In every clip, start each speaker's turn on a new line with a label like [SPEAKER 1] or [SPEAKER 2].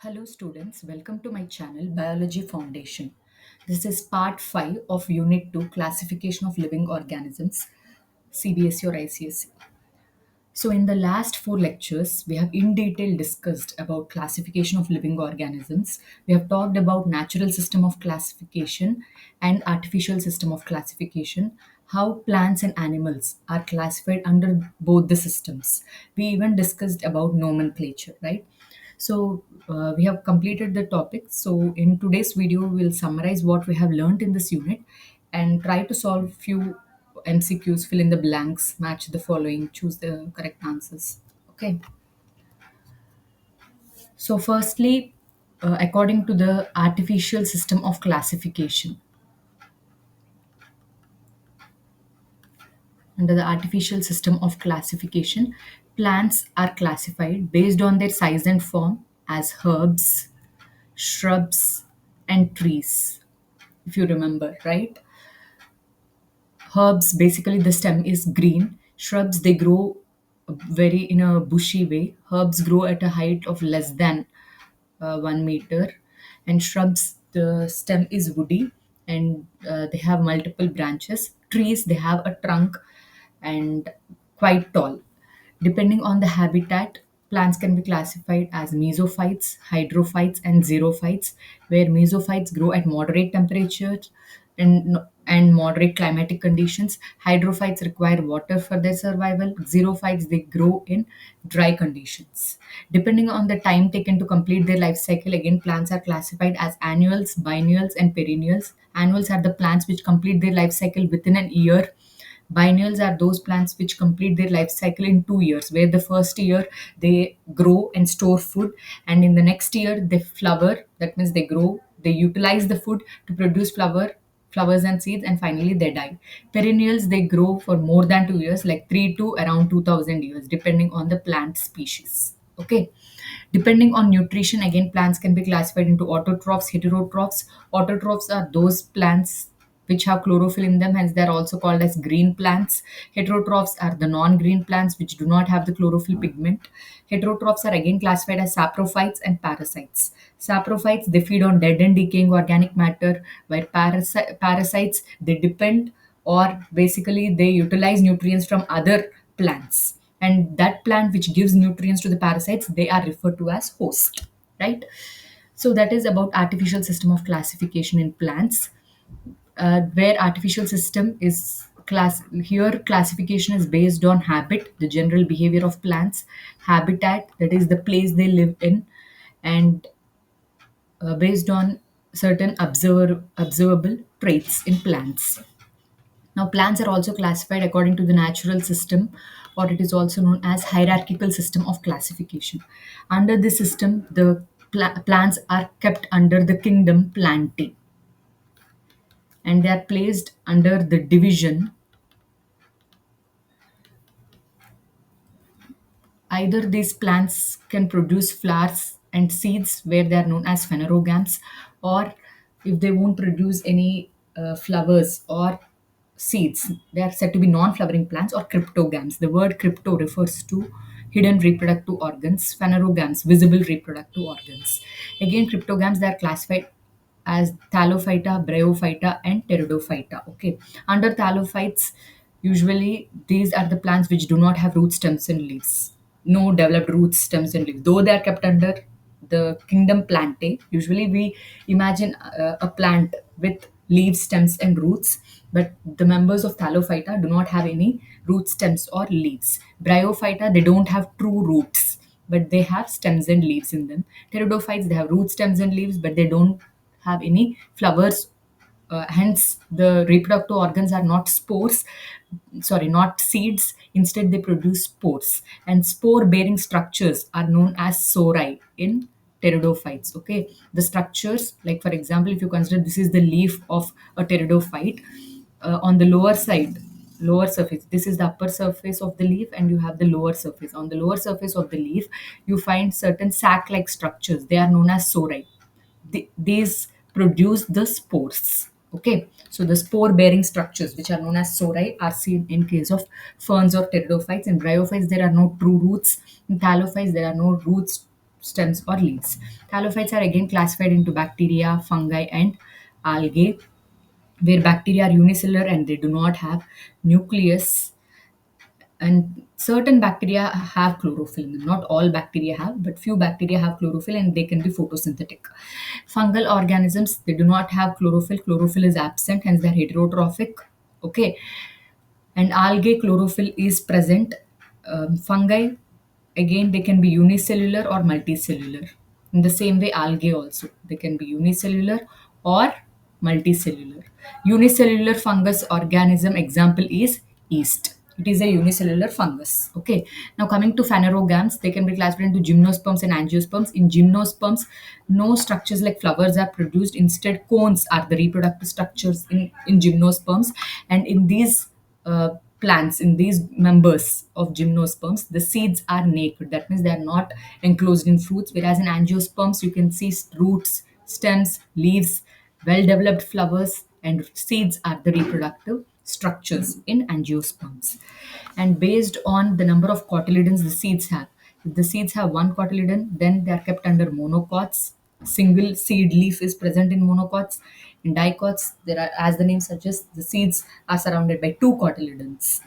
[SPEAKER 1] Hello students, welcome to my channel Biology Foundation. This is part 5 of Unit-2 Classification of Living Organisms, CBSE or ICSE. So in the last 4 lectures, we have in detail discussed about classification of living organisms. We have talked about natural system of classification and artificial system of classification, how plants and animals are classified under both the systems. We even discussed about nomenclature, right? So we have completed the topic. So in today's video, we'll summarize what we have learned in this unit and try to solve few MCQs, fill in the blanks, match the following, choose the correct answers. Okay. So firstly, according to the artificial system of classification, under the artificial system of classification, plants are classified based on their size and form as herbs, shrubs, and trees. If you remember, right? Herbs, basically the stem is green. Shrubs, they grow very in a bushy way. Herbs grow at a height of less than 1 meter, and shrubs, the stem is woody, and they have multiple branches. Trees, they have a trunk and quite tall. Depending on the habitat, plants can be classified as mesophytes, hydrophytes, and xerophytes, where mesophytes grow at moderate temperatures and moderate climatic conditions. Hydrophytes require water for their survival. Xerophytes, they grow in dry conditions. Depending on the time taken to complete their life cycle, again, plants are classified as annuals, biennials, and perennials. Annuals are the plants which complete their life cycle within an year. Biennials are those plants which complete their life cycle in 2 years, where the first year they grow and store food, and in the next year they flower. That means they grow, they utilize the food to produce flowers and seeds, and finally they die. Perennials, they grow for more than 2 years, like 3 to around 2000 years, depending on the plant species. Okay. Depending on nutrition, again, plants can be classified into autotrophs, heterotrophs. Autotrophs are those plants which have chlorophyll in them, hence they are also called as green plants. Heterotrophs are the non-green plants which do not have the chlorophyll pigment. Heterotrophs are again classified as saprophytes and parasites. Saprophytes, they feed on dead and decaying organic matter, while parasites, they depend, or basically they utilize nutrients from other plants, and that plant which gives nutrients to the parasites, they are referred to as host, right? So that is about artificial system of classification in plants, where artificial system is here classification is based on habit, the general behavior of plants, habitat, that is the place they live in, and based on certain observable traits in plants. Now, plants are also classified according to the natural system, or it is also known as hierarchical system of classification. Under this system, the plants are kept under the kingdom Plantae, and they are placed under the division. Either these plants can produce flowers and seeds, where they are known as phanerogams, or if they won't produce any flowers or seeds, they are said to be non-flowering plants or cryptogams. The word crypto refers to hidden reproductive organs, phanerogams, visible reproductive organs. Again, cryptogams, they are classified as Thallophyta, Bryophyta, and Pteridophyta. Okay. Under Thallophytes, usually these are the plants which do not have root stems and leaves. No developed roots, stems, and leaves. Though they are kept under the kingdom Plantae, usually we imagine a plant with leaves, stems, and roots, but the members of Thallophyta do not have any root stems or leaves. Bryophyta, they don't have true roots, but they have stems and leaves in them. Pteridophytes, they have root stems and leaves, but they don't have any flowers. Hence, the reproductive organs are not spores, sorry, not seeds. Instead, they produce spores, and spore-bearing structures are known as sori in pteridophytes. Okay, the structures, like for example, if you consider this is the leaf of a pteridophyte, on the lower side, lower surface, this is the upper surface of the leaf, and you have the lower surface. On the lower surface of the leaf, you find certain sac-like structures. They are known as sori. These produce the spores. Okay, so the spore bearing structures, which are known as sori, are seen in case of ferns or pteridophytes. In bryophytes, there are no true roots. In thallophytes, there are no roots, stems, or leaves. Thallophytes are again classified into bacteria, fungi, and algae, where bacteria are unicellular and they do not have nucleus, and certain bacteria have chlorophyll. Not all bacteria have, but few bacteria have chlorophyll and they can be photosynthetic. Fungal organisms, they do not have chlorophyll. Chlorophyll is absent, hence they're heterotrophic. Okay, and algae chlorophyll is present. Fungi, again, they can be unicellular or multicellular. In the same way, algae also, they can be unicellular or multicellular. Unicellular fungus organism example is yeast. It is a unicellular fungus. Okay. Now coming to phanerogams, they can be classified into gymnosperms and angiosperms. In gymnosperms, no structures like flowers are produced. Instead, cones are the reproductive structures in gymnosperms. And in these plants, in these members of gymnosperms, the seeds are naked. That means they are not enclosed in fruits. Whereas in angiosperms, you can see roots, stems, leaves, well developed flowers, and seeds are the reproductive structures in angiosperms. And based on the number of cotyledons the seeds have, if the seeds have one cotyledon, then they are kept under monocots. Single seed leaf is present in monocots. In dicots, there are, as the name suggests, the seeds are surrounded by two cotyledons,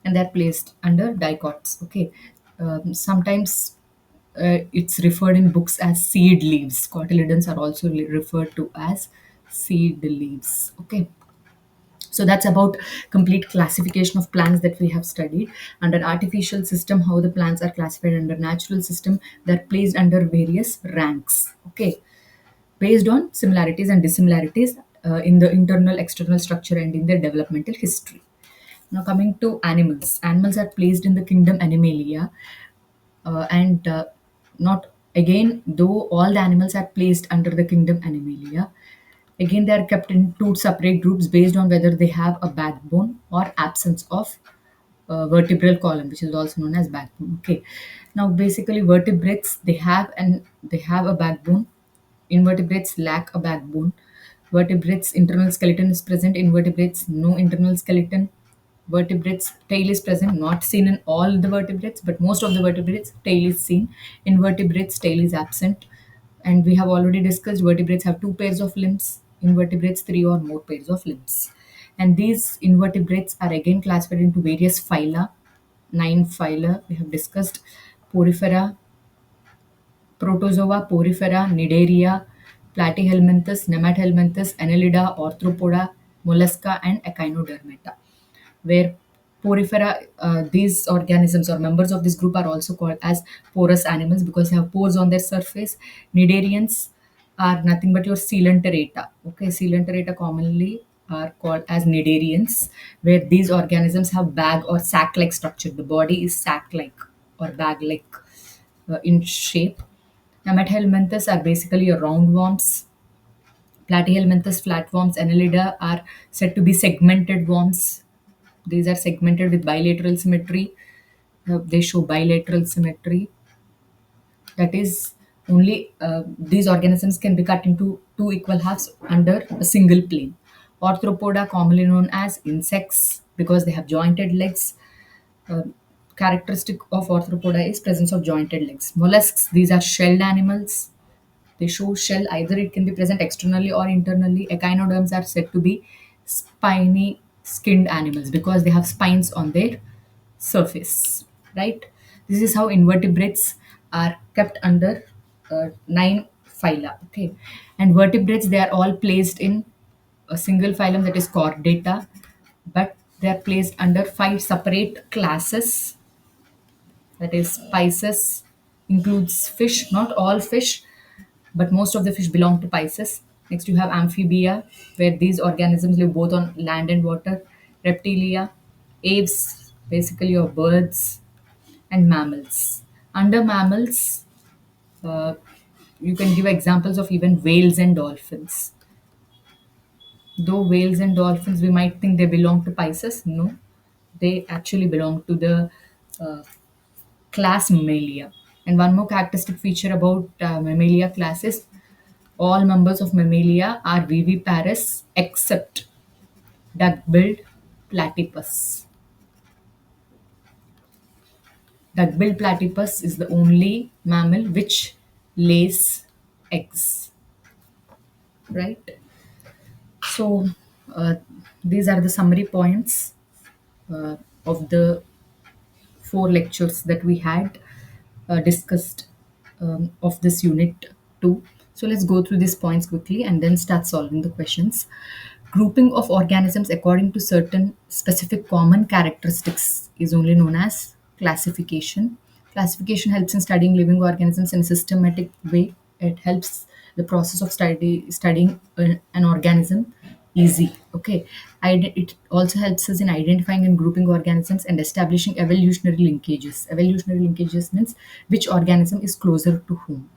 [SPEAKER 1] and they are placed under dicots. Okay, sometimes it's referred in books as seed leaves. Cotyledons are also referred to as seed leaves. Okay, so that's about complete classification of plants that we have studied. Under artificial system, how the plants are classified. Under natural system, they're placed under various ranks. Okay, based on similarities and dissimilarities in the internal, external structure and in their developmental history. Now coming to animals. Animals are placed in the kingdom Animalia, and not again, though all the animals are placed under the kingdom Animalia, again they are kept in two separate groups based on whether they have a backbone or absence of vertebral column, which is also known as backbone. Okay, now basically vertebrates, they have a backbone. Invertebrates lack a backbone. Vertebrates internal skeleton is present. Invertebrates no internal skeleton. Vertebrates tail is present, not seen in all the vertebrates, but most of the vertebrates tail is seen. Invertebrates tail is absent. And we have already discussed vertebrates have two pairs of limbs. Invertebrates three or more pairs of limbs. And these invertebrates are again classified into various phyla. Nine phyla we have discussed: Porifera, Protozoa, Porifera, Nidaria, Platyhelminthes, Nemathelminthes, Annelida, Arthropoda, Mollusca, and Echinodermata. Where Porifera, these organisms or members of this group are also called as porous animals because they have pores on their surface. Nidarians are nothing but your coelenterata. Okay, coelenterata commonly are called as nidarians, where these organisms have bag or sac-like structure. The body is sac-like or bag-like in shape. Nemathelminthes are basically your roundworms. Platyhelminthes, flatworms, Annelida are said to be segmented worms. These are segmented with bilateral symmetry. They show bilateral symmetry. That is, only these organisms can be cut into two equal halves under a single plane. Arthropoda, commonly known as insects, because they have jointed legs. Uh, Characteristic of arthropoda is presence of jointed legs. Mollusks, these are shelled animals. They show shell, either it can be present externally or internally. Echinoderms are said to be spiny skinned animals because they have spines on their surface, right? This is how invertebrates are kept under nine phyla. Okay, and vertebrates, they are all placed in a single phylum, that is Chordata, but they are placed under five separate classes. That is, Pisces includes fish, not all fish, but most of the fish belong to Pisces. Next, you have amphibia, where these organisms live both on land and water. Reptilia, aves, basically your birds, and mammals. Under mammals, uh, you can give examples of even whales and dolphins. Though whales and dolphins, we might think they belong to Pisces. No, they actually belong to the uh, class Mammalia. And one more characteristic feature about Mammalia class is all members of Mammalia are viviparous except duck-billed platypus. Duck-billed platypus is the only mammal which lays eggs, right? So, uh, these are the summary points uh, of the four lectures that we had discussed of this unit 2. So let's go through these points quickly and then start solving the questions. Grouping of organisms according to certain specific common characteristics is only known as classification. Classification helps in studying living organisms in a systematic way. It helps the process of studying an organism easy. Okay, it also helps us in identifying and grouping organisms and establishing evolutionary linkages. Evolutionary linkages means which organism is closer to whom.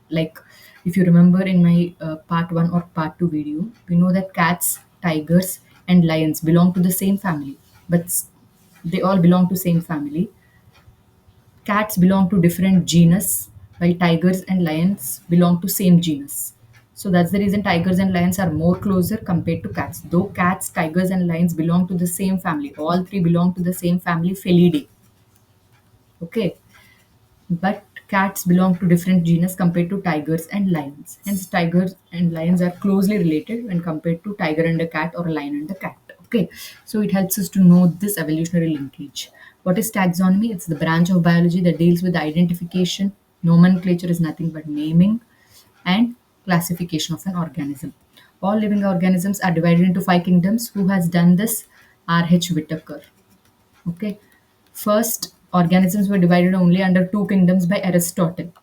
[SPEAKER 1] Like, if you remember in my part 1 or part 2 video, we know that cats, tigers and lions belong to the same family, but they all belong to same family. Cats belong to different genus, while tigers and lions belong to same genus. So that's the reason tigers and lions are more closer compared to cats. Though cats, tigers, and lions belong to the same family, all three belong to the same family, Felidae. Okay, but cats belong to different genus compared to tigers and lions. Hence, tigers and lions are closely related when compared to tiger and a cat or a lion and a cat. Okay, so it helps us to know this evolutionary linkage. What is taxonomy? It's the branch of biology that deals with the identification. Nomenclature is nothing but naming and classification of an organism. All living organisms are divided into five kingdoms. Who has done this? R.H. Whitaker. Okay. First, organisms were divided only under two kingdoms by Aristotle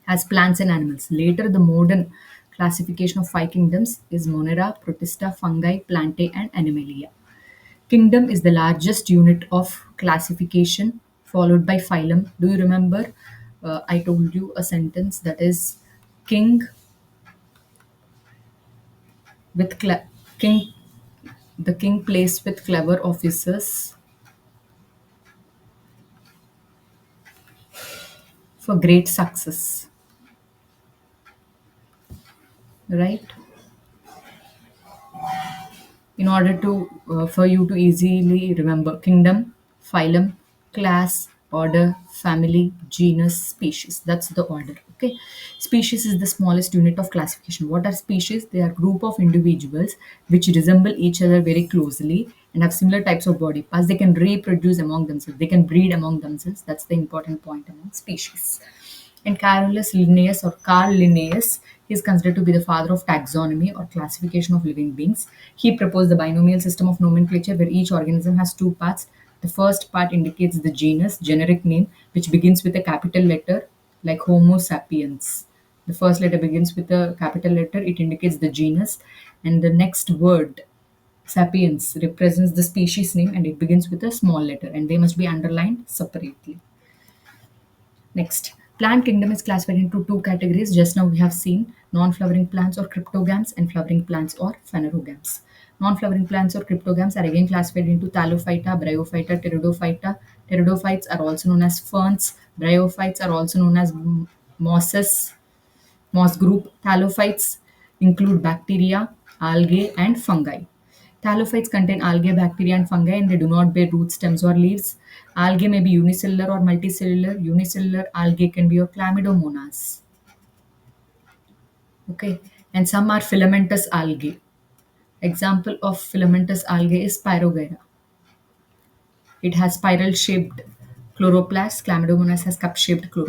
[SPEAKER 1] as plants and animals. Later, the modern classification of five kingdoms is Monera, Protista, Fungi, Plantae, and Animalia. Kingdom is the largest unit of classification, followed by phylum. Do you remember? I told you a sentence that is king with king. The king plays with clever officers for great success, right? In order to for you to easily remember: kingdom, phylum, class, order, family, genus, species. That's the order. Okay, species is the smallest unit of classification. What are species? They are group of individuals which resemble each other very closely and have similar types of body parts. They can reproduce among themselves, they can breed among themselves. That's the important point among species. And Carolus Linnaeus or Carl Linnaeus, he is considered to be the father of taxonomy or classification of living beings. He proposed the binomial system of nomenclature where each organism has two parts. The first part indicates the genus, generic name, which begins with a capital letter, like Homo sapiens. The first letter begins with a capital letter, it indicates the genus, and the next word, sapiens, represents the species name and it begins with a small letter, and they must be underlined separately. Next, plant kingdom is classified into two categories. Just now we have seen non-flowering plants or cryptogams and flowering plants or phanerogams. Non-flowering plants or cryptogams are again classified into thallophyta, bryophyta, pteridophyta. Pteridophytes are also known as ferns. Bryophytes are also known as mosses, moss group. Thallophytes include bacteria, algae, and fungi. Thallophytes contain algae, bacteria, and fungi, and they do not bear roots, stems, or leaves. Algae may be unicellular or multicellular. Unicellular algae can be of chlamydomonas. Okay, and some are filamentous algae. Example of filamentous algae is Pyrogyra. It has spiral shaped chloroplast. Chlamydomonas has cup shaped chloroplast.